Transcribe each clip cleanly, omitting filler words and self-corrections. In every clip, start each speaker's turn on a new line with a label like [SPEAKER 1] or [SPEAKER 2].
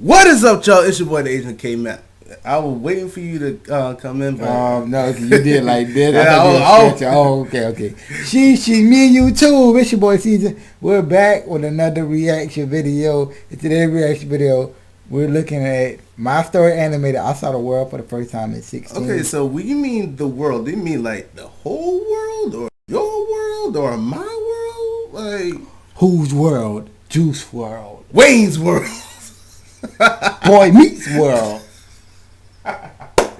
[SPEAKER 1] What is up, y'all? It's your boy, the Agent K Mac. I was waiting for you to come in, but
[SPEAKER 2] no, you did like this.
[SPEAKER 1] Yeah,
[SPEAKER 2] Okay. She, me and you too. It's your boy Caesar. We're back with another reaction video. In today's reaction video, we're looking at My Story Animated. I saw the world for the first time at 16.
[SPEAKER 1] Okay, so when you mean the world, do you mean like the whole world, or your world, or my world? Like
[SPEAKER 2] whose world? Juice WRLD.
[SPEAKER 1] Wayne's World.
[SPEAKER 2] Boy Meets World.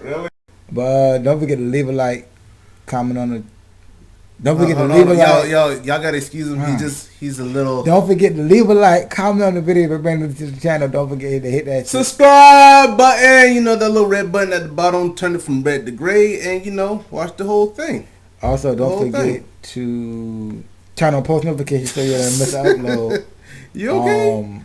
[SPEAKER 1] Really?
[SPEAKER 2] But don't forget to leave a like, comment on the. Don't forget to
[SPEAKER 1] Hold
[SPEAKER 2] leave
[SPEAKER 1] on.
[SPEAKER 2] a like.
[SPEAKER 1] Y'all gotta excuse him. He's a little.
[SPEAKER 2] Don't forget to leave a like, comment on the video if you're brand new to the channel. Don't forget to hit that
[SPEAKER 1] subscribe button. You know that little red button at the bottom. Turn it from red to gray, and watch the whole thing.
[SPEAKER 2] Also, don't forget to turn on post notifications so you don't miss an upload.
[SPEAKER 1] You okay?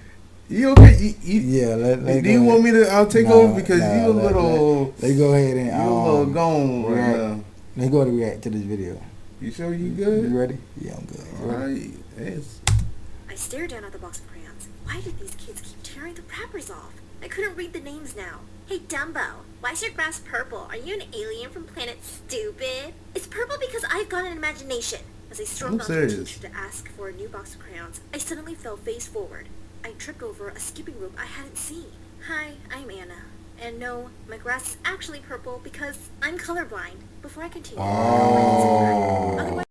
[SPEAKER 1] You okay?
[SPEAKER 2] Yeah.
[SPEAKER 1] Do you want me to take over because you a little?
[SPEAKER 2] Let's go ahead and
[SPEAKER 1] you a little gone right now.
[SPEAKER 2] Let's go to react to this video.
[SPEAKER 1] You sure you good?
[SPEAKER 2] You ready? Yeah, I'm good.
[SPEAKER 1] Alright.
[SPEAKER 3] I stared down at the box of crayons. Why did these kids keep tearing the wrappers off? I couldn't read the names now. Hey Dumbo, why's your grass purple? Are you an alien from planet Stupid? It's purple because I've got an imagination. As I stormed onto the teacher to ask for a new box of crayons, I suddenly fell face forward. I tripped over a skipping rope I hadn't seen. Hi, I'm Anna. And no, my grass is actually purple because I'm colorblind. Before I continue, otherwise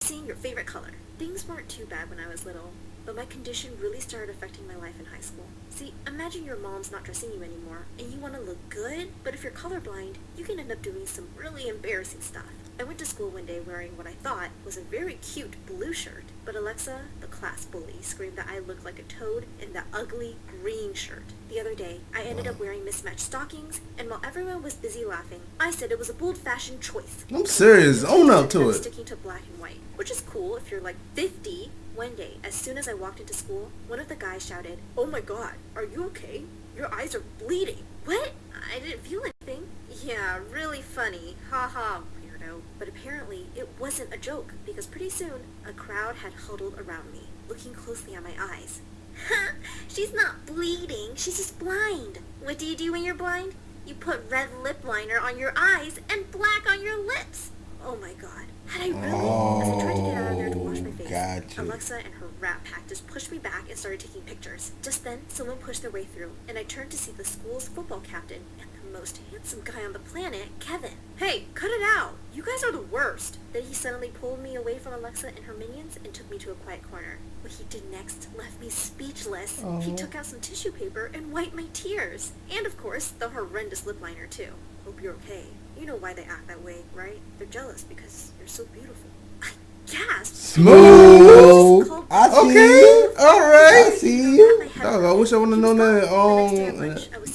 [SPEAKER 3] seeing your favorite color. Things weren't too bad when I was little, but my condition really started affecting my life in high school. See, imagine your mom's not dressing you anymore, and you want to look good, but if you're colorblind, you can end up doing some really embarrassing stuff. I went to school one day wearing what I thought was a very cute blue shirt, but Alexa, the class bully, screamed that I looked like a toad in that ugly green shirt. The other day, I ended up wearing mismatched stockings, and while everyone was busy laughing, I said it was a bold-fashioned choice.
[SPEAKER 1] I'm serious. Own up to it.
[SPEAKER 3] Sticking to black and white, which is cool if you're like 50. One day, as soon as I walked into school, one of the guys shouted, "Oh my god, are you okay? Your eyes are bleeding." What? I didn't feel anything. Yeah, really funny. Ha ha, weirdo. But apparently, it wasn't a joke, because pretty soon, a crowd had huddled around me, looking closely at my eyes. Ha! She's not bleeding, she's just blind. What do you do when you're blind? You put red lip liner on your eyes and black on your lips. Oh my god. Had I really? As I tried to get out of there to wash my face, Alexa and her rat pack just pushed me back and started taking pictures. Just then, someone pushed their way through, and I turned to see the school's football captain and the most handsome guy on the planet, Kevin. Hey, cut it out! You guys are the worst! Then he suddenly pulled me away from Alexa and her minions and took me to a quiet corner. What he did next left me speechless. He took out some tissue paper and wiped my tears. And of course, the horrendous lip liner too. Hope you're okay. You know why they act that way, right? They're jealous because you're so beautiful. I gasped.
[SPEAKER 1] Smooth.
[SPEAKER 2] I see
[SPEAKER 1] you. Alright.
[SPEAKER 2] I see you.
[SPEAKER 1] I wish I would have known that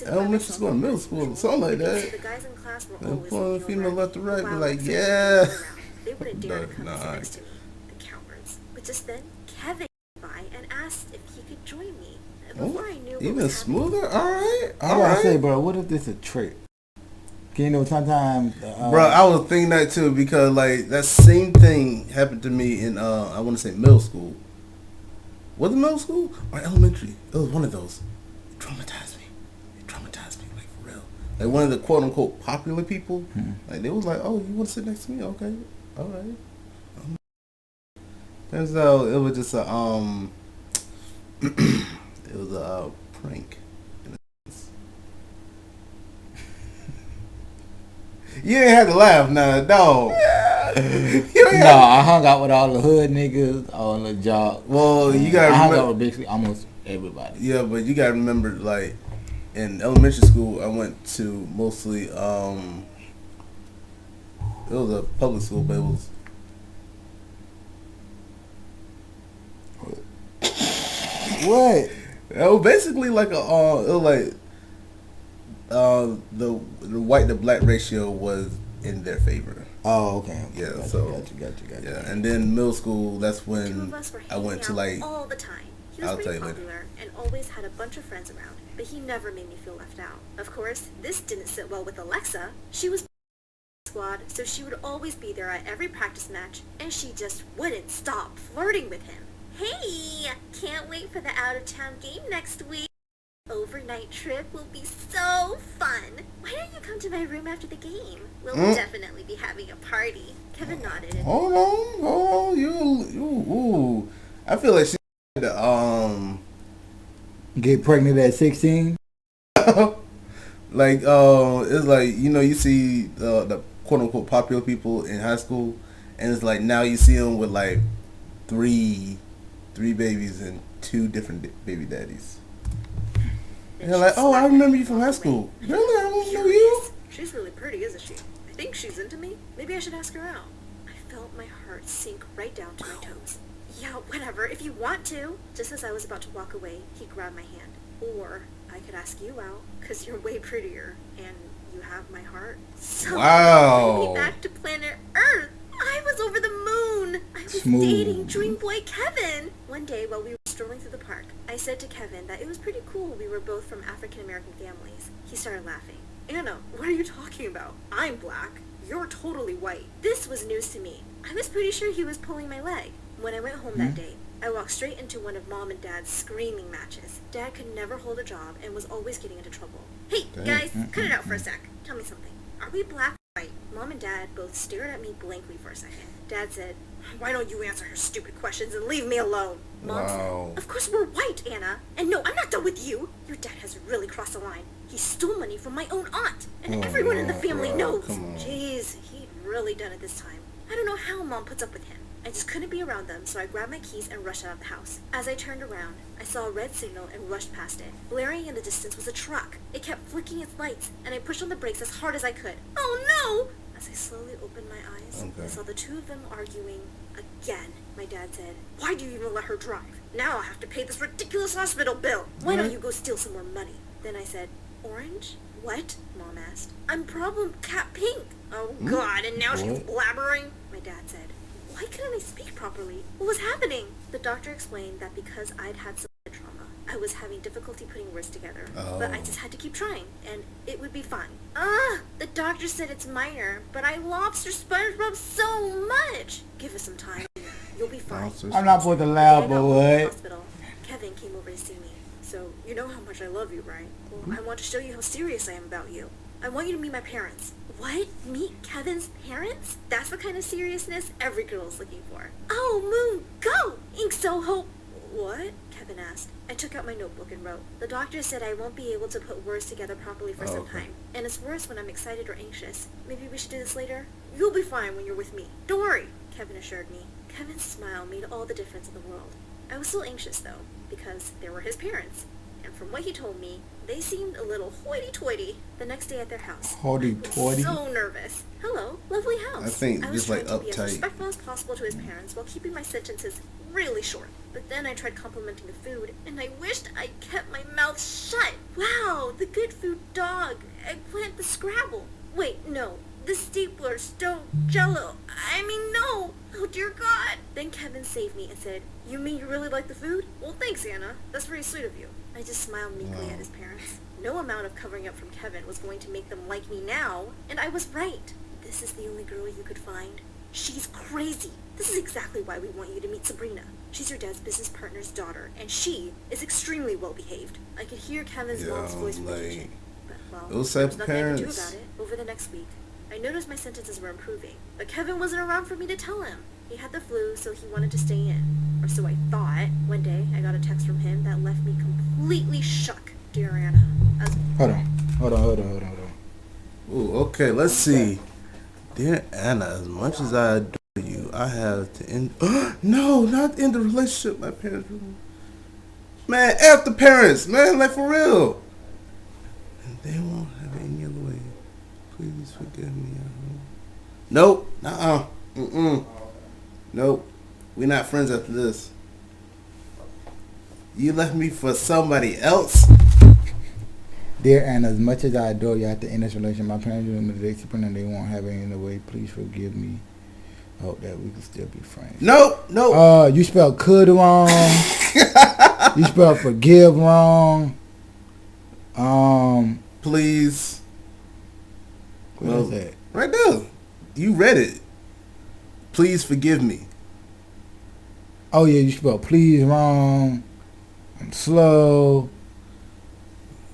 [SPEAKER 1] elementary school, middle school, something like that.
[SPEAKER 3] The guys in class were
[SPEAKER 1] and
[SPEAKER 3] always
[SPEAKER 1] pulling female left to right, be like,
[SPEAKER 3] yeah. They wouldn't dare to come next to me, the cowards. But just then, Kevin came by and asked if he could join me. Before I knew
[SPEAKER 1] even smoother? Alright.
[SPEAKER 2] I was to say, bro, what if this is a trick? You know, sometimes
[SPEAKER 1] bro, I was thinking that too, because like that same thing happened to me in I want to say middle school. Was it middle school or elementary? It was one of those. It traumatized me like for real. Like one of the quote unquote popular people, like they was like, "Oh, you want to sit next to me? Okay, all right." Turns out it was just a it was a prank. You ain't had to laugh, nah, no.
[SPEAKER 2] No, I hung out with all the hood niggas on the job.
[SPEAKER 1] Well, you gotta
[SPEAKER 2] remember. I hung out with basically almost everybody.
[SPEAKER 1] Yeah, but you gotta remember, like, in elementary school, I went to mostly, it was a public school, but it was...
[SPEAKER 2] What?
[SPEAKER 1] It was basically like a, it was like, the white to black ratio was in their favor.
[SPEAKER 2] Oh, okay.
[SPEAKER 1] Yeah,
[SPEAKER 2] gotcha,
[SPEAKER 1] so
[SPEAKER 2] gotcha.
[SPEAKER 1] Yeah, and then middle school, that's when I went to like
[SPEAKER 3] all the time. He was pretty popular and always had a bunch of friends around, but he never made me feel left out. Of course, this didn't sit well with Alexa. She was squad, so she would always be there at every practice match, and she just wouldn't stop flirting with him. Hey, can't wait for the out-of-town game next week. Overnight trip will be so fun. Why don't you come to my room after the game? We'll definitely be having a party. Kevin nodded. And
[SPEAKER 1] Hold on. Ooh. I feel like she had to,
[SPEAKER 2] Get pregnant at 16?
[SPEAKER 1] like, it's like, you see the quote unquote popular people in high school, and it's like now you see them with like three babies and 2 different baby daddies. And they're like, oh, I remember you from high school. Really? I don't know you?
[SPEAKER 3] She's really pretty, isn't she? I think she's into me. Maybe I should ask her out. I felt my heart sink right down to my toes. Yeah, whatever, if you want to. Just as I was about to walk away, he grabbed my hand. Or I could ask you out, because you're way prettier, and you have my heart. So
[SPEAKER 1] Wow.
[SPEAKER 3] bring me back to planet Earth. I was over the moon. I was
[SPEAKER 2] Smooth.
[SPEAKER 3] dating Dream Boy Kevin. One day while we were strolling through the park, I said to Kevin that it was pretty cool we were both from African American families. He started laughing. Anna, what are you talking about? I'm black. You're totally white. This was news to me. I was pretty sure he was pulling my leg. When I went home that day, I walked straight into one of Mom and Dad's screaming matches. Dad could never hold a job and was always getting into trouble. Hey, guys, cut it out for a sec. Tell me something. Are we black or white? Mom and Dad both stared at me blankly for a second. Dad said, why don't you answer her stupid questions and leave me alone? Mom
[SPEAKER 1] Wow.
[SPEAKER 3] said, of course we're white, Anna. And no, I'm not done with you. Your dad has really crossed the line. He stole money from my own aunt. And everyone in the family
[SPEAKER 1] bro,
[SPEAKER 3] knows.
[SPEAKER 1] come on.
[SPEAKER 3] Jeez, he'd really done it this time. I don't know how Mom puts up with him. I just couldn't be around them, so I grabbed my keys and rushed out of the house. As I turned around, I saw a red signal and rushed past it. Blaring in the distance was a truck. It kept flicking its lights, and I pushed on the brakes as hard as I could. Oh no! As I slowly opened my eyes, I saw the 2 of them arguing again. My dad said, why do you even let her drive? Now I'll have to pay this ridiculous hospital bill. Why don't you go steal some more money? Then I said, Orange? What? Mom asked. I'm problem cat pink. Oh God, and now she's blabbering. My dad said, why couldn't I speak properly? What was happening? The doctor explained that because I'd had some head trauma, I was having difficulty putting words together. But I just had to keep trying, and it would be fine. The doctor said it's minor, but I lobster SpongeBob so much. Give us some time. You'll be fine.
[SPEAKER 2] I'm not supposed to
[SPEAKER 3] The day
[SPEAKER 2] laugh,
[SPEAKER 3] I
[SPEAKER 2] but
[SPEAKER 3] got home from the
[SPEAKER 2] what?
[SPEAKER 3] hospital, Kevin came over to see me. So, you know how much I love you, right? Well, I want to show you how serious I am about you. I want you to meet my parents. What? Meet Kevin's parents? That's the kind of seriousness every girl is looking for. Oh, Moon, go! Ink Soho. What? Kevin asked. I took out my notebook and wrote. The doctor said I won't be able to put words together properly for some time. And it's worse when I'm excited or anxious. Maybe we should do this later? You'll be fine when you're with me. Don't worry, Kevin assured me. Kevin's smile made all the difference in the world. I was still anxious, though, because they were his parents. And from what he told me, they seemed a little hoity-toity. The next day at their house, I was
[SPEAKER 2] Hoity-toity?
[SPEAKER 3] so nervous. Hello, lovely house.
[SPEAKER 1] I think
[SPEAKER 3] I was
[SPEAKER 1] just, like,
[SPEAKER 3] trying to be as
[SPEAKER 1] uptight.
[SPEAKER 3] respectful as possible to his parents while keeping my sentences really short. But then I tried complimenting the food, and I wished I kept my mouth shut. Wow, the good food dog, eggplant, the Scrabble. Wait, no, the stapler, stove, Jello. I mean, no. Oh, dear God. Then Kevin saved me and said, you mean you really like the food? Well, thanks, Anna. That's very sweet of you. I just smiled meekly at his parents. No amount of covering up from Kevin was going to make them like me now, and I was right. This is the only girl you could find. She's crazy. This is exactly why we want you to meet Sabrina. She's your dad's business partner's daughter, and she is extremely well behaved. I could hear Kevin's mom's voice from the kitchen. But, well,
[SPEAKER 1] those
[SPEAKER 3] there
[SPEAKER 1] type
[SPEAKER 3] was
[SPEAKER 1] of
[SPEAKER 3] nothing I could do
[SPEAKER 1] parents.
[SPEAKER 3] about it. Over the next week, I noticed my sentences were improving, but Kevin wasn't around for me to tell him. He had the flu, so he wanted to stay in. Or so I thought. One day, I got a text from him that left me completely shook. Dear Anna,
[SPEAKER 2] Hold on.
[SPEAKER 1] Ooh, okay, let's see. Dear Anna, as much as I adore you, I have to end. No, not end the relationship. My parents. Man, F the parents, man, like for real. And they won't have it any other way. Please forgive me. Nope. Nope. We're not friends after this. You left me for somebody else?
[SPEAKER 2] Dear Anna, as much as I adore you, I have to end this relationship. My parents are the discipline and they won't have it in the way. Please forgive me. I hope that we can still be friends.
[SPEAKER 1] Nope.
[SPEAKER 2] You spelled could wrong. You spelled forgive wrong.
[SPEAKER 1] Please.
[SPEAKER 2] What is that?
[SPEAKER 1] Right there. You read it. Please forgive me.
[SPEAKER 2] Oh yeah, you spelled please wrong. I'm slow.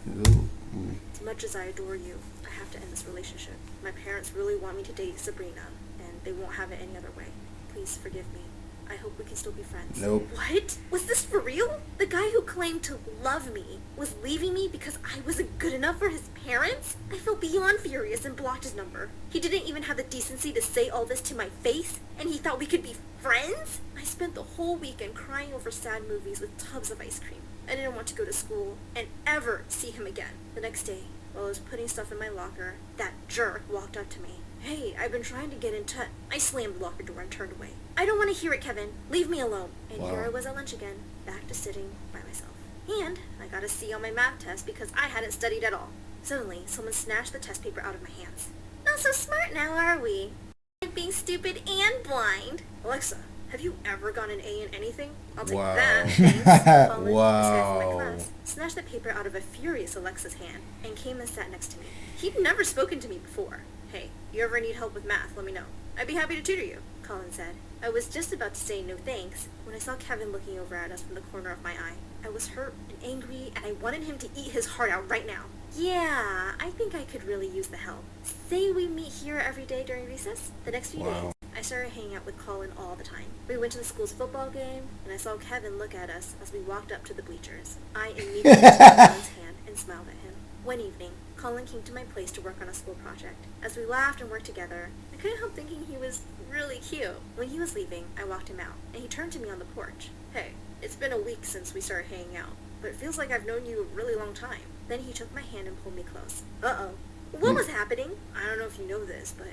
[SPEAKER 3] As much as I adore you, I have to end this relationship. My parents really want me to date Sabrina, and they won't have it any other way. Please forgive me. I hope we can still be friends.
[SPEAKER 1] Nope.
[SPEAKER 3] What? Was this for real? The guy who claimed to love me was leaving me because I wasn't good enough for his parents? I felt beyond furious and blocked his number. He didn't even have the decency to say all this to my face, and he thought we could be friends? I spent the whole weekend crying over sad movies with tubs of ice cream. I didn't want to go to school and ever see him again. The next day, while I was putting stuff in my locker, that jerk walked up to me. Hey, I've been trying to get in touch. I slammed the locker door and turned away. I don't want to hear it, Kevin. Leave me alone. And
[SPEAKER 1] Wow.
[SPEAKER 3] here I was at lunch again, back to sitting by myself. And I got a C on my math test because I hadn't studied at all. Suddenly, someone snatched the test paper out of my hands. Not so smart now, are we? Being stupid and blind. Alexa, have you ever gotten an A in anything? I'll take
[SPEAKER 1] Wow.
[SPEAKER 3] that, thanks. Colin,
[SPEAKER 1] Wow.
[SPEAKER 3] this guy from my class, snatched the paper out of a furious Alexa's hand and came and sat next to me. He'd never spoken to me before. Hey, you ever need help with math, let me know. I'd be happy to tutor you, Colin said. I was just about to say no thanks when I saw Kevin looking over at us from the corner of my eye. I was hurt and angry, and I wanted him to eat his heart out right now. Yeah, I think I could really use the help. Say we meet here every day during recess. The next few
[SPEAKER 1] Wow.
[SPEAKER 3] days, I started hanging out with Colin all the time. We went to the school's football game, and I saw Kevin look at us as we walked up to the bleachers. I immediately took Colin's hand and smiled at him. One evening, Colin came to my place to work on a school project. As we laughed and worked together, I couldn't help thinking he was really cute. When he was leaving, I walked him out, and he turned to me on the porch. Hey, it's been a week since we started hanging out, but it feels like I've known you a really long time. Then he took my hand and pulled me close. Uh-oh. What was happening? I don't know if you know this, but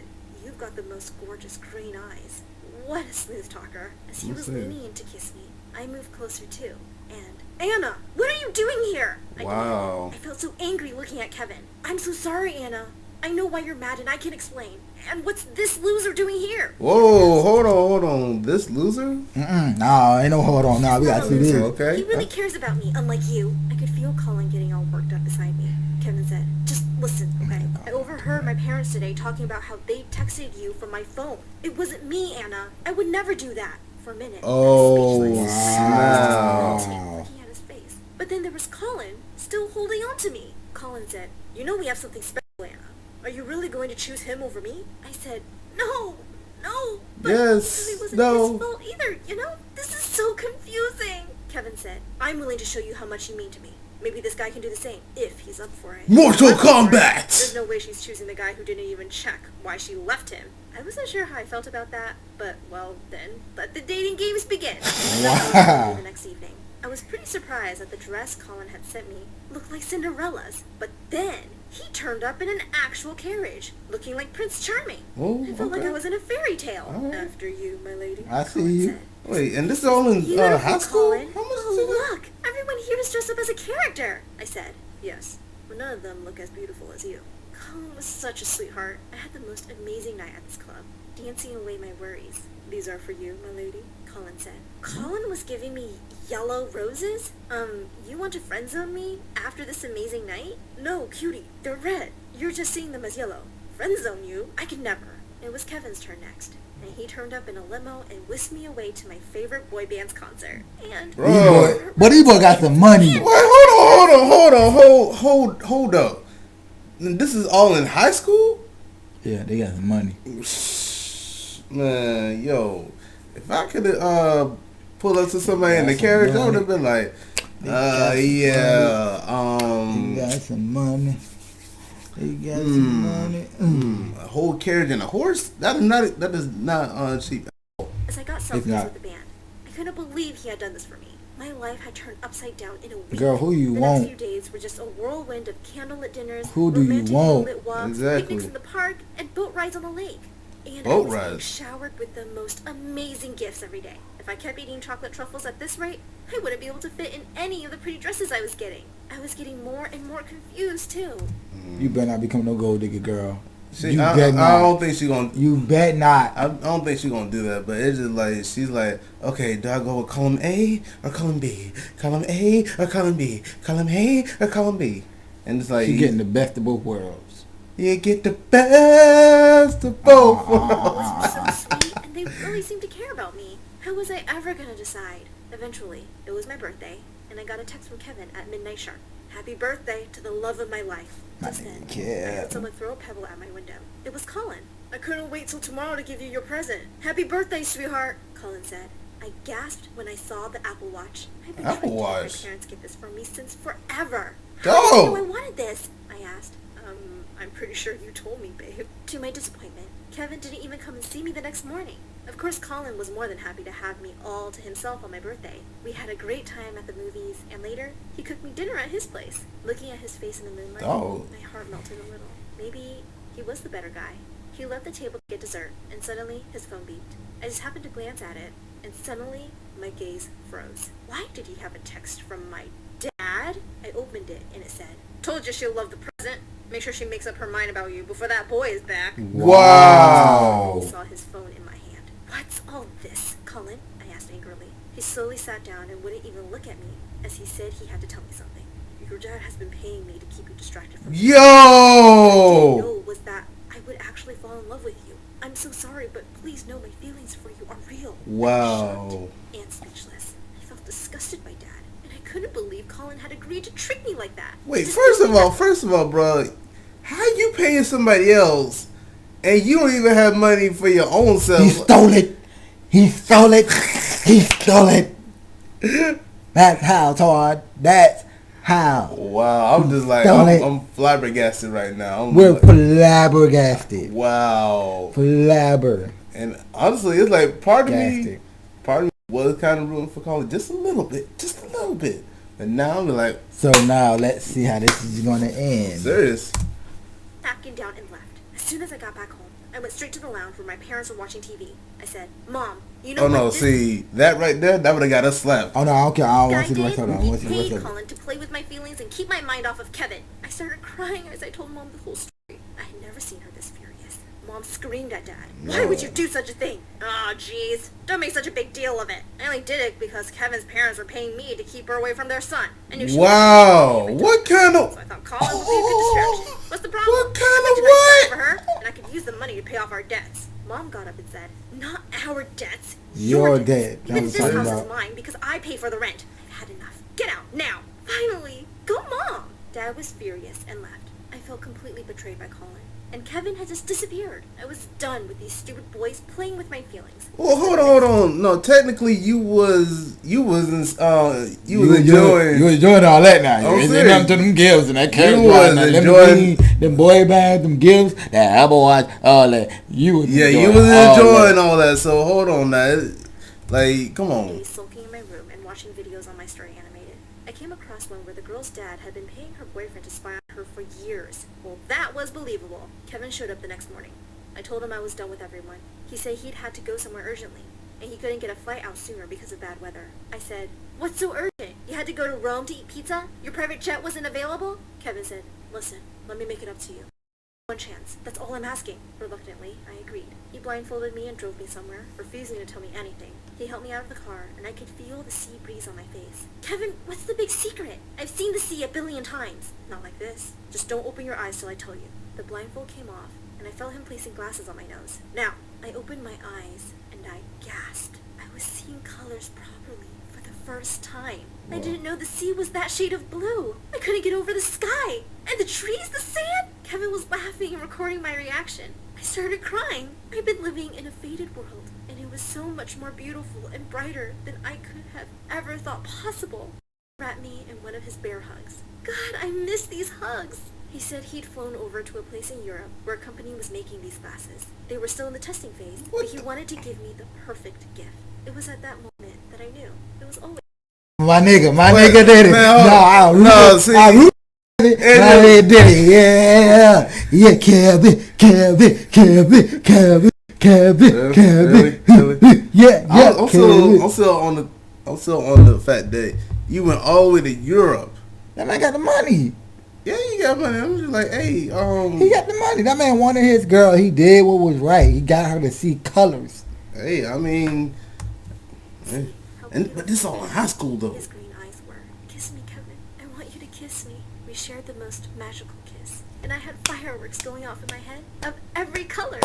[SPEAKER 3] you've got the most gorgeous green eyes. What a smooth talker. As he was leaning in to kiss me, I moved closer too. And, Anna, what are you doing here?
[SPEAKER 1] Wow.
[SPEAKER 3] I felt so angry looking at Kevin. I'm so sorry, Anna. I know why you're mad and I can explain. And what's this loser doing here?
[SPEAKER 1] Whoa, hold on. This loser?
[SPEAKER 2] No, ain't no hold on. No, we gotta see this.
[SPEAKER 1] Okay.
[SPEAKER 3] He really cares about me, unlike you. I could feel Colin getting all worked up beside me. Kevin said, just listen, okay? I overheard my parents today talking about how they texted you from my phone. It wasn't me, Anna. I would never do that. For a minute,
[SPEAKER 1] Oh,
[SPEAKER 3] I was speechless.
[SPEAKER 1] snap.
[SPEAKER 3] Looking at his face. But then there was Colin, still holding on to me. Colin said, you know we have something special, Anna. Are you really going to choose him over me? I said, no. But
[SPEAKER 1] Yes,
[SPEAKER 3] it wasn't
[SPEAKER 1] no.
[SPEAKER 3] his fault either, you know? This is so confusing. Kevin said, I'm willing to show you how much you mean to me. Maybe this guy can do the same, if he's up for it.
[SPEAKER 1] Mortal
[SPEAKER 3] If I'm up for it,
[SPEAKER 1] Kombat!
[SPEAKER 3] There's no way she's choosing the guy who didn't even check why she left him. I wasn't sure how I felt about that, but, well, then, let the dating games begin.
[SPEAKER 2] Wow.
[SPEAKER 3] The next evening, I was pretty surprised that the dress Colin had sent me looked like Cinderella's, but then he turned up in an actual carriage, looking like Prince Charming.
[SPEAKER 1] Oh,
[SPEAKER 3] I felt like
[SPEAKER 1] okay.
[SPEAKER 3] I was in a fairy tale.
[SPEAKER 1] All right.
[SPEAKER 3] After you, my lady.
[SPEAKER 2] I see
[SPEAKER 3] Colin
[SPEAKER 2] you.
[SPEAKER 3] said.
[SPEAKER 1] Wait, and this is all in
[SPEAKER 3] Beautiful,
[SPEAKER 1] high school?
[SPEAKER 3] Colin.
[SPEAKER 1] How much is
[SPEAKER 3] Oh,
[SPEAKER 1] it?
[SPEAKER 3] look! Everyone here is dressed up as a character, I said. Yes, but none of them look as beautiful as you. Colin was such a sweetheart. I had the most amazing night at this club, dancing away my worries. These are for you, my lady, Colin said. Colin was giving me yellow roses? You want to friend zone me after this amazing night? No, cutie, they're red. You're just seeing them as yellow. Friend zone you? I could never. It was Kevin's turn next, and he turned up in a limo and whisked me away to my favorite boy band's concert. And
[SPEAKER 1] Bro.
[SPEAKER 2] But these boy got some money.
[SPEAKER 1] Wait, hold up. This is all in high school?
[SPEAKER 2] Yeah, they got some money.
[SPEAKER 1] Man, yo, if I could pull up to somebody in the carriage, I would have been like,
[SPEAKER 2] got
[SPEAKER 1] yeah,
[SPEAKER 2] They got some money. They got some money.
[SPEAKER 1] a whole carriage and a horse? That is not cheap.
[SPEAKER 3] as I got
[SPEAKER 2] It's
[SPEAKER 3] selfies
[SPEAKER 2] not.
[SPEAKER 3] with the band, I couldn't believe he had done this for me. My life had turned upside down in a week.
[SPEAKER 2] Girl, who you
[SPEAKER 3] the
[SPEAKER 2] want?
[SPEAKER 3] next few days were just a whirlwind of candlelit dinners,
[SPEAKER 2] Who do you
[SPEAKER 3] romantic
[SPEAKER 2] want?
[SPEAKER 3] moonlit walks,
[SPEAKER 1] Exactly.
[SPEAKER 3] picnics in the park, and boat rides on the lake. And
[SPEAKER 1] Boat
[SPEAKER 3] I was being
[SPEAKER 1] rides.
[SPEAKER 3] showered with the most amazing gifts every day. If I kept eating chocolate truffles at this rate, I wouldn't be able to fit in any of the pretty dresses I was getting. I was getting more and more confused, too.
[SPEAKER 2] You better not become no gold digger, girl.
[SPEAKER 1] I
[SPEAKER 2] You bet not.
[SPEAKER 1] don't think she gonna.
[SPEAKER 2] You bet not.
[SPEAKER 1] I don't think she's gonna do that, but it's just like she's like, okay, do I go with column A or column B? Column A or column B? Column A or column B? And it's like
[SPEAKER 2] She getting the best of both worlds.
[SPEAKER 1] you get the best of both.
[SPEAKER 3] Boys were so sweet, and they really seemed to care about me. How was I ever gonna decide? Eventually, it was my birthday, and I got a text from Kevin at midnight sharp. Happy birthday to the love of my life.
[SPEAKER 2] My
[SPEAKER 3] Just then,
[SPEAKER 2] nigga,
[SPEAKER 3] I
[SPEAKER 2] yeah.
[SPEAKER 3] heard someone throw a pebble at my window. It was Colin. I couldn't wait till tomorrow to give you your present. Happy birthday, sweetheart, Colin said. I gasped when I saw the Apple Watch. I've been
[SPEAKER 1] Apple
[SPEAKER 3] trying to have
[SPEAKER 1] Watch?
[SPEAKER 3] my parents get this for me since forever.
[SPEAKER 1] Go!
[SPEAKER 3] How did you know I wanted this? I asked. I'm pretty sure you told me, babe. To my disappointment, Kevin didn't even come and see me the next morning. Of course, Colin was more than happy to have me all to himself on my birthday. We had a great time at the movies, and later, he cooked me dinner at his place. Looking at his face in the moonlight,
[SPEAKER 1] Oh.
[SPEAKER 3] my heart melted a little. Maybe he was the better guy. He left the table to get dessert, and suddenly his phone beeped. I just happened to glance at it, and suddenly my gaze froze. Why did he have a text from my dad? I opened it, and it said, "Told you she'll love the present. Make sure she makes up her mind about you before that boy is back."
[SPEAKER 1] Wow.
[SPEAKER 3] He saw his phone in my hand. What's all this, Colin? I asked angrily. He slowly sat down and wouldn't even look at me as he said he had to tell me something. Your dad has been paying me to keep you distracted from me. What I didn't
[SPEAKER 1] Yo!
[SPEAKER 3] know was that I would actually fall in love with you. I'm so sorry, but please know my feelings for you are real. I was
[SPEAKER 1] Wow.
[SPEAKER 3] shocked and speechless. I felt disgusted by Dad, and I couldn't believe Colin had agreed to trick me like that.
[SPEAKER 1] Wait,
[SPEAKER 3] Just
[SPEAKER 1] first
[SPEAKER 3] knowing
[SPEAKER 1] of all, bro, how you paying somebody else and you don't even have money for your own self?
[SPEAKER 2] He stole it. He stole it. He stole it. That's how, Todd. That's how.
[SPEAKER 1] Wow, I'm just like,
[SPEAKER 2] Stole it.
[SPEAKER 1] I'm flabbergasted right now.
[SPEAKER 2] We're
[SPEAKER 1] like,
[SPEAKER 2] flabbergasted.
[SPEAKER 1] wow.
[SPEAKER 2] Flabber.
[SPEAKER 1] And honestly, it's like part of me
[SPEAKER 2] Gasted.
[SPEAKER 1] was kind of rooting for Colin just a little bit. And now I'm like,
[SPEAKER 2] So now let's see how this is going to end.
[SPEAKER 1] serious.
[SPEAKER 3] napkin down and left. As soon as I got back home, I went straight to the lounge where my parents were watching TV. I said, "Mom, you know
[SPEAKER 1] Oh no,
[SPEAKER 3] what this
[SPEAKER 1] see, that right there, that would have got us slapped.
[SPEAKER 2] Oh no, I don't care. I don't
[SPEAKER 3] guy
[SPEAKER 2] want to see the rest
[SPEAKER 3] did?
[SPEAKER 2] of it. I want to see the
[SPEAKER 3] He
[SPEAKER 2] rest
[SPEAKER 3] paid
[SPEAKER 2] of it.
[SPEAKER 3] Colin to play with my feelings and keep my mind off of Kevin." I started crying as I told Mom the whole story. I had never seen her this furious. Mom screamed at Dad. "Why would you do such a thing?" "Oh, jeez. Don't make such a big deal of it. I only did it because Kevin's parents were paying me to keep her away from their son. I knew she
[SPEAKER 1] Wow,
[SPEAKER 3] was
[SPEAKER 1] what kind of...
[SPEAKER 3] so I thought Colin would be a good distraction. What's the problem?
[SPEAKER 1] What kind of
[SPEAKER 3] Imagine I
[SPEAKER 1] what?
[SPEAKER 3] for her, and I could use the money to pay off our debts. Mom got up and said, "Not our debts.
[SPEAKER 2] Your
[SPEAKER 3] debts.
[SPEAKER 2] debt.
[SPEAKER 3] Even
[SPEAKER 2] That's
[SPEAKER 3] this
[SPEAKER 2] what I'm
[SPEAKER 3] house
[SPEAKER 2] talking
[SPEAKER 3] is
[SPEAKER 2] about.
[SPEAKER 3] mine because I pay for the rent. I've had enough. Get out now. Finally. Go, Mom." Dad was furious and left. I felt completely betrayed by Colin. And Kevin had just disappeared. I was done with these stupid boys playing with my feelings.
[SPEAKER 1] Well, hold on. No, technically you was enjoying.
[SPEAKER 2] You was enjoying all that now.
[SPEAKER 1] I'm
[SPEAKER 2] You
[SPEAKER 1] serious.
[SPEAKER 2] nothing to them gifts and that cash
[SPEAKER 1] You
[SPEAKER 2] drive,
[SPEAKER 1] was
[SPEAKER 2] that
[SPEAKER 1] enjoying-
[SPEAKER 2] limousine, them boy bands, them gifts, that Apple Watch, all that. You was
[SPEAKER 1] Yeah,
[SPEAKER 2] enjoying
[SPEAKER 1] you was
[SPEAKER 2] all
[SPEAKER 1] enjoying
[SPEAKER 2] that.
[SPEAKER 1] all that. So hold on now. Like, come on.
[SPEAKER 3] Days sulking in my room and watching videos on my story animated. I came across one where the girl's dad had been paying her boyfriend to spy on her for years. Well, that was believable. Kevin showed up the next morning. I told him I was done with everyone. He said he'd had to go somewhere urgently, and he couldn't get a flight out sooner because of bad weather. I said, "What's so urgent? You had to go to Rome to eat pizza? Your private jet wasn't available?" Kevin said, "Listen, let me make it up to you. One chance. That's all I'm asking." Reluctantly, I agreed. He blindfolded me and drove me somewhere, refusing to tell me anything. He helped me out of the car, and I could feel the sea breeze on my face. "Kevin, what's the big secret? I've seen the sea a billion times." "Not like this. Just don't open your eyes till I tell you." The blindfold came off, and I felt him placing glasses on my nose. Now, I opened my eyes, and I gasped. I was seeing colors properly for the first time. I didn't know the sea was that shade of blue. I couldn't get over the sky. And the trees, the sand. Kevin was laughing and recording my reaction. I started crying. I'd been living in a faded world, and it was so much more beautiful and brighter than I could have ever thought possible. He wrapped me in one of his bear hugs. God, I miss these hugs. He said he'd flown over to a place in Europe where a company was making these glasses. They were still in the testing phase, but he wanted to give me the perfect gift. It was at that moment that I knew. It was always...
[SPEAKER 2] My nigga
[SPEAKER 1] Wait,
[SPEAKER 2] did it.
[SPEAKER 1] man, hold
[SPEAKER 2] No,
[SPEAKER 1] on.
[SPEAKER 2] I
[SPEAKER 1] No, see,
[SPEAKER 2] I did it.
[SPEAKER 1] and
[SPEAKER 2] I
[SPEAKER 1] then-
[SPEAKER 2] did it. Yeah, Kevin.
[SPEAKER 1] Really?
[SPEAKER 2] Yeah,
[SPEAKER 1] I'm
[SPEAKER 2] Kevin.
[SPEAKER 1] still on the fact that you went all the way to Europe.
[SPEAKER 2] That man got the money.
[SPEAKER 1] Yeah, you got money. I'm just like, hey,
[SPEAKER 2] He got the money. That man wanted his girl. He did what was right. He got her to see colors.
[SPEAKER 1] hey, I mean,
[SPEAKER 3] How
[SPEAKER 1] but this all in high school though.
[SPEAKER 3] His green eyes were, "Kiss me, Kevin. I want you to kiss me." We shared the most magical kiss, and I had fireworks going off in my head of every color.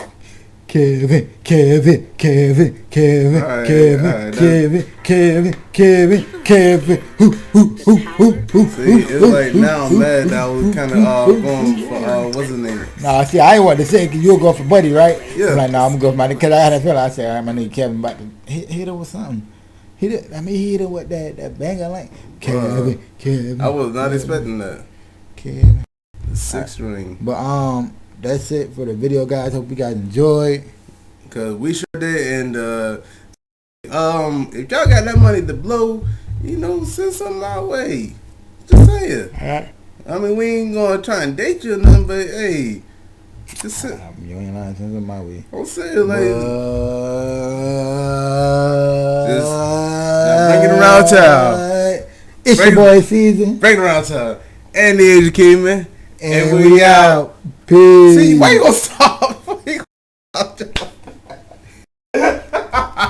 [SPEAKER 2] Kevin, Kevin, Kevin, Kevin,
[SPEAKER 1] All right,
[SPEAKER 2] Kevin,
[SPEAKER 1] all right,
[SPEAKER 2] Kevin, Kevin, Kevin, Kevin.
[SPEAKER 1] See, it's like now I'm mad that I was kind of going for what's his name?
[SPEAKER 2] Nah, see, I ain't want to say because you'll go for Buddy, right?
[SPEAKER 1] Yeah.
[SPEAKER 2] I'm like, nah, I'm gonna go for my because I had a feeling. I said, all right, my nigga Kevin about to hit her with something. He hit her with that banger like Kevin, Kevin.
[SPEAKER 1] I was not expecting that.
[SPEAKER 2] Kevin.
[SPEAKER 1] The 6th ring.
[SPEAKER 2] But that's it for the video, guys. Hope you guys enjoyed.
[SPEAKER 1] Cause we sure did, and if y'all got that money to blow, send something our way. Just say it.
[SPEAKER 2] All right.
[SPEAKER 1] I mean, we ain't gonna try and date you or nothing, but hey, just say.
[SPEAKER 2] You ain't lying. Send something my way.
[SPEAKER 1] Don't say it like. Just now bring it around town.
[SPEAKER 2] It's your boy Season.
[SPEAKER 1] Bring it around town. And the educated man.
[SPEAKER 2] And we out. Peace.
[SPEAKER 1] See, why you gonna stop?